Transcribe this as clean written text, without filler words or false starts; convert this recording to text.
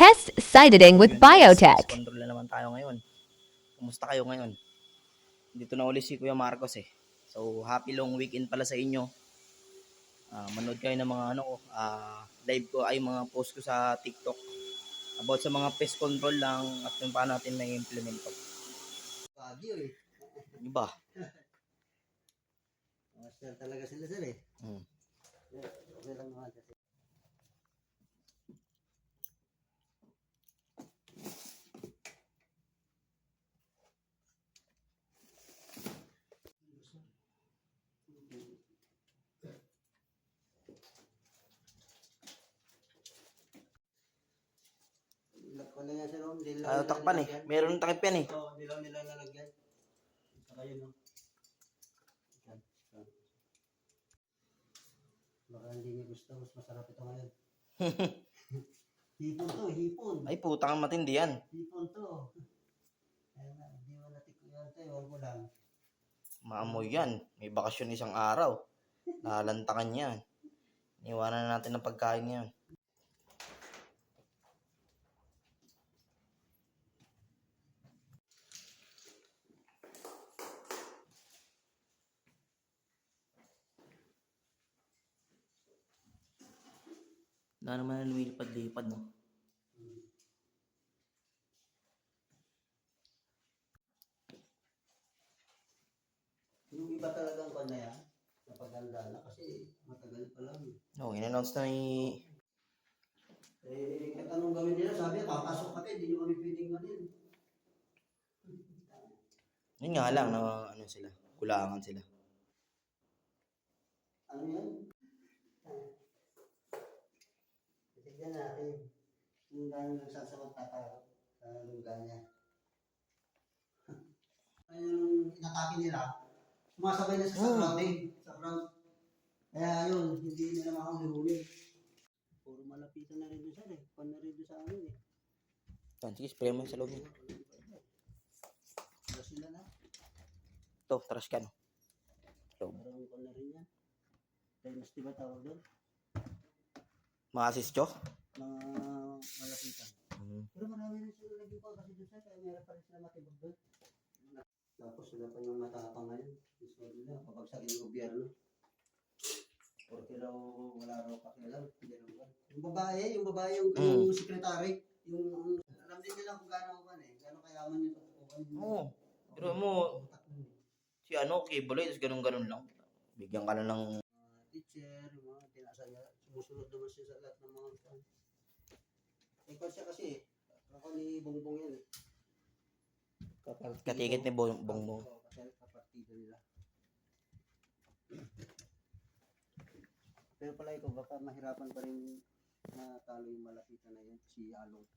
Pest-Cited with Yun guys, pest Biotech. control na naman tayo ngayon. Kumusta kayo ngayon? Dito na uli si Kuya Marcos eh. So, happy long weekend pala sa inyo. Manood kayo ng mga live ko ay mga post ko sa TikTok about sa mga pest control lang at kung paano natin may implement to. Bagyo eh. Diba? Master talaga sila sir eh. Hmm. Okay lang naman kasi. Lakpan na yan sir. Ayaw takpan eh. Meron takip yan eh. Oo, hindi lang nila lalagyan. Saka yun oh. Yan. Baka hindi niya gusto. Mas masarap ito ngayon. Hipon to, hipon. Ay putang matindi yan. Hipon to. Ayun na, hindi mo natin yan tayo. Huwag mo lang. Maamoy yan. May bakasyon isang araw. Lalantakan yan. Iwanan na natin ng pagkain yan. Na naman na lumilipad-lipad no. Yung iba talagang kwan na yan. Napaganda na kasi matagal pa lang. No, in-announce na ni... Kahit anong gawin nila, sabi, papasok kami, hindi nyo kami pwedeng ganin. Yun nga lang na sila. Kulangan sila. Ano yan? Tignan natin kung gano'n nagsasawag tataro sa lugar niya. Yung inatake nila, sumasabay na sa crowding. Sa crowd. Kaya yun, hindi nila makahuli-huli. Puro malapitan na rin doon siya eh. Pan na rin doon sa amin eh. Yan, sige, spray mo yung sa loob niya. Wala sila na. Ito, trash can. Loob. Parang pan na rin yan. Dynasty ba tawag doon? Mga assist Mga malapitan. Pero marami rin sila naging pa kasi doon siya. Kaya meron pa rin sila matibag doon. Tapos sila pa yung matapang ngayon. Gusto nila, kapagsak yung gobyerno. Porque raw wala raw pakialam. Yung babae, yung secretary, yung alam din nila kung gaano kan eh. Gaano kayaman yung tatukukan. Oo. Pero mo, si Kibuloy, tapos ganun-ganun lang. Bigyan ka na ng... Teacher, yung mga tinasa niya. Sumusunod naman siya sa lahat ng mga kan. Ikaw siya kasi eh. Ako ni Bongbong yan eh. Katikit ni Bongbong. Kasi kapartido nila. Pero pala ikaw, baka mahirapan pa rin na talo yung malapitan na yun, si Along.